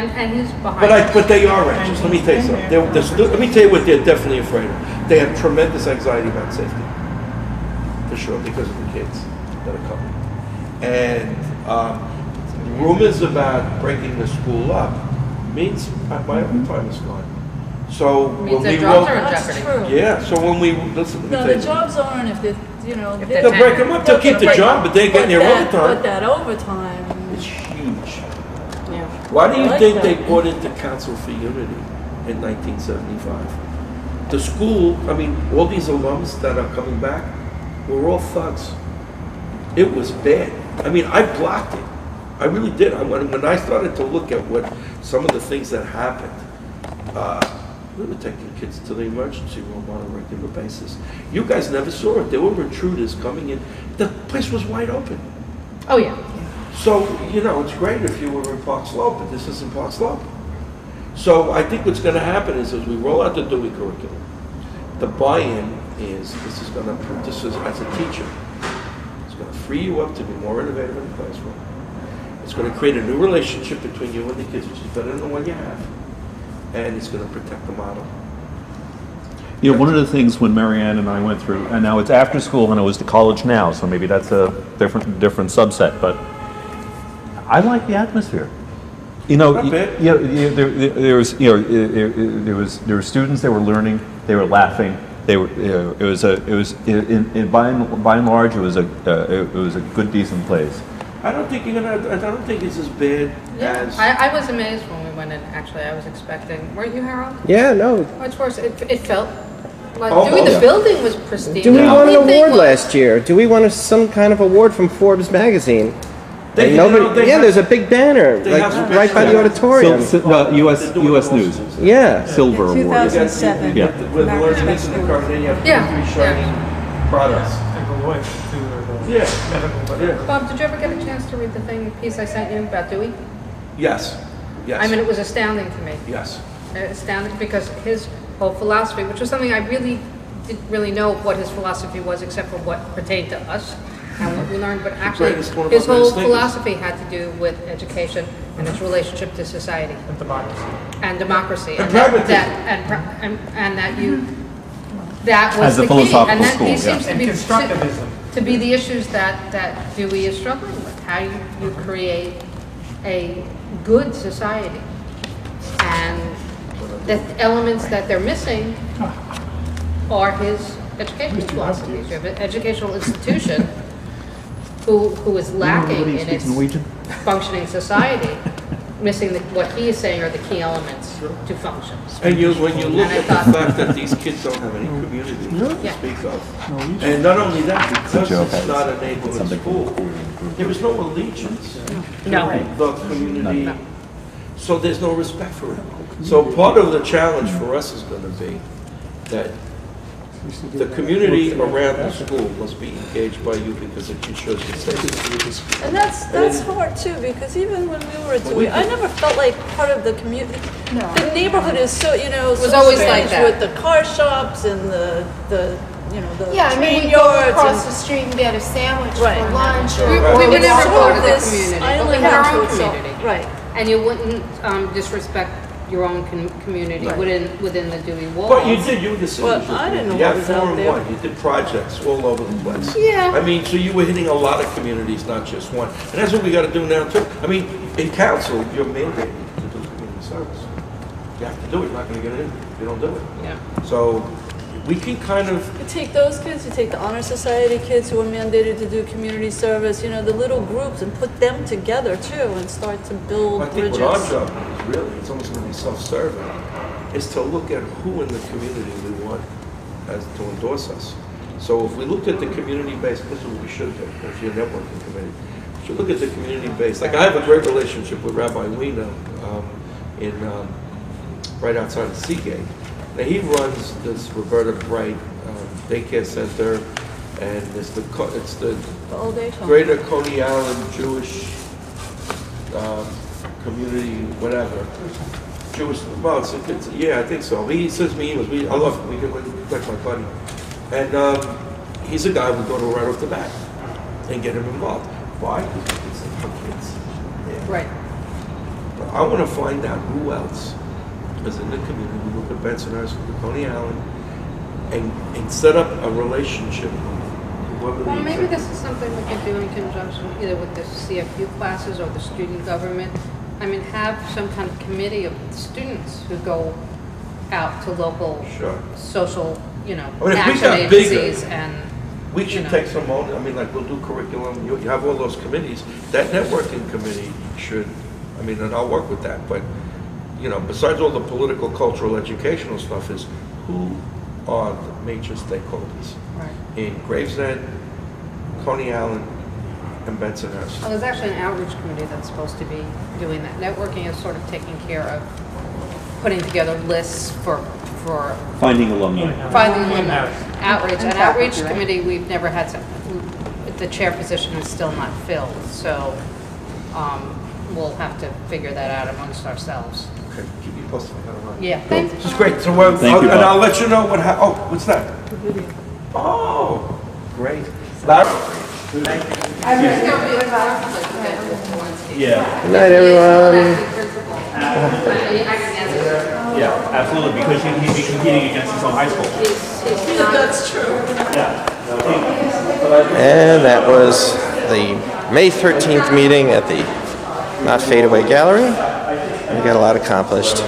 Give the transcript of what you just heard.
And he's behind. But they are anxious. Let me tell you something. Let me tell you what they're definitely afraid of. They have tremendous anxiety about safety, for sure, because of the kids that are coming. And rumors about breaking the school up means my overtime is gone. So means when we jobs are in That's jeopardy. true. yeah. So when we listen, No, the jobs aren't if they, they'll break them up. They'll keep the job, but they're getting their overtime. But that overtime. It's huge. Yeah. Why do you I like think that. they brought into Council for Unity in 1975? The school, I mean, all these alums that are coming back were all thugs. It was bad. I mean, I blocked it. I really did. When I started to look at what some of the things that happened, we were taking kids to the emergency room on a regular basis. You guys never saw it. There were intruders coming in. The place was wide open. Oh, yeah. So, it's great if you were in Park Slope, but this isn't Park Slope. So I think what's going to happen is as we roll out the Dewey curriculum, the buy-in is this is as a teacher, it's going to free you up to be more innovative in the classroom. It's going to create a new relationship between you and the kids, which is better than the one you have. And it's going to protect the model. One of the things when Marianne and I went through, and now it's after school and it was to college now, so maybe that's a different subset, but I like the atmosphere. There were students that were learning, they were laughing, by and large it was a good, decent place. I don't think it's as bad as. I was amazed when we went in. Actually, I was expecting. Weren't you, Harold? Yeah, no. Much worse. It felt like Oh, the building was pristine. Dewey The won an only thing award was- last year. Dewey won some kind of award from Forbes magazine. They- And you know, nobody, they yeah, have- there's a big banner, they have like some right by the pictures. auditorium. US News, Yeah. Silver Award. 2007. Yeah. With the learning in the car, then you have Yeah, three shining products. Yeah. Yeah. Bob, did you ever get a chance to read the piece I sent you about Dewey? Yes. Yes. I mean, it was astounding to me. Yes. Astounding because his whole philosophy, which was something I really didn't really know what his philosophy was, except for what pertained to us and what we learned. But actually, greatest one of his our whole greatest thinkers. philosophy had to do with education and its relationship to society And democracy. and democracy, And that was As a the key. philosophical And that school, these yeah. seems to And be constructivism. to be the issues that Dewey is struggling with. How you create a good society, and the elements that they're missing are his educational philosophies. You have an educational institution who is lacking in its functioning society, missing what he is saying are the key elements to function. And when you look And I at the thought- fact that these kids don't have any community to Yeah. speak of, and not only that, because it's not a neighborhood school, there is no allegiance to No. the community, so there's no respect for it. So part of the challenge for us is going to be that the community around the school must be engaged by you because it ensures your safety. And that's hard too, because even when we were at Dewey, I never felt like part of the community. The neighborhood is so, was always like strange that. with the car shops and the Yeah, I mean, train we go yards across and the street and get a sandwich Right. for lunch. We Or were it's never sort part of of the this community, but we island had our unto own itself. community. Right. And you wouldn't disrespect your own community Right. within the Dewey walls. But you did, you were the Well, citizen. I didn't know You what had was out 4 and there. 1. You did projects all over the place. Yeah. I mean, so you were hitting a lot of communities, not just one. And that's what we got to do now too. I mean, in council, you're mandated to do community service. You have to do it. You're not going to get it in if you don't do it. Yeah. So we can kind of. You take those kids, you take the Honor Society kids who are mandated to do community service, the little groups, and put them together too, and start to build I think bridges. what our job is really, it's almost going to be self-serving, is to look at who in the community we want as to endorse us. So if we looked at the community-based, this is what we should do, if you're a networking committee. We should look at the community-based. Like I have a great relationship with Rabbi Weena right outside of Seagate. Now he runs this Roberta Bright daycare center, and it's the The old age home. Greater Coney Island Jewish community, whatever. Jewish, well, yeah, I think so. He sends me emails. I love him. He's like my buddy. And he's a guy we go to right off the bat and get him involved. Why? Because it's our kids. Yeah. Right. I want to find out who else is in the community. We look at Bensonhurst, look at Coney Island, and set up a relationship with whoever Well, the maybe executive- this is something we can do in conjunction either with the CFU classes or the student government. I mean, have some kind of committee of students who go out to local Sure. social, I mean, if we action got bigger, agencies and, We you should know. take some on, I mean, like, we'll do curriculum, you have all those committees. That networking committee should, I mean, and I'll work with that, but, besides all the political, cultural, educational stuff is, who are the major stakeholders right. in Gravesend, Coney Island, and Bensonhurst? Well, there's actually an outreach committee that's supposed to be doing that. Networking is sort of taking care of putting together lists for Finding alumni. finding alumni. Outreach. An outreach committee, we've never had, the chair position is still not filled, so we'll have to figure that out amongst ourselves. Okay, keep me posted. I gotta run. Yeah, thanks. This is great, so, Thank you, and Bob. I'll let you know what's that? Oh, great. Larry? Yeah, Good night, everyone. yeah, absolutely, because he'd be competing against his own high school. That's true. And that was the May 13th meeting at the Not Fade Away Gallery. We got a lot accomplished.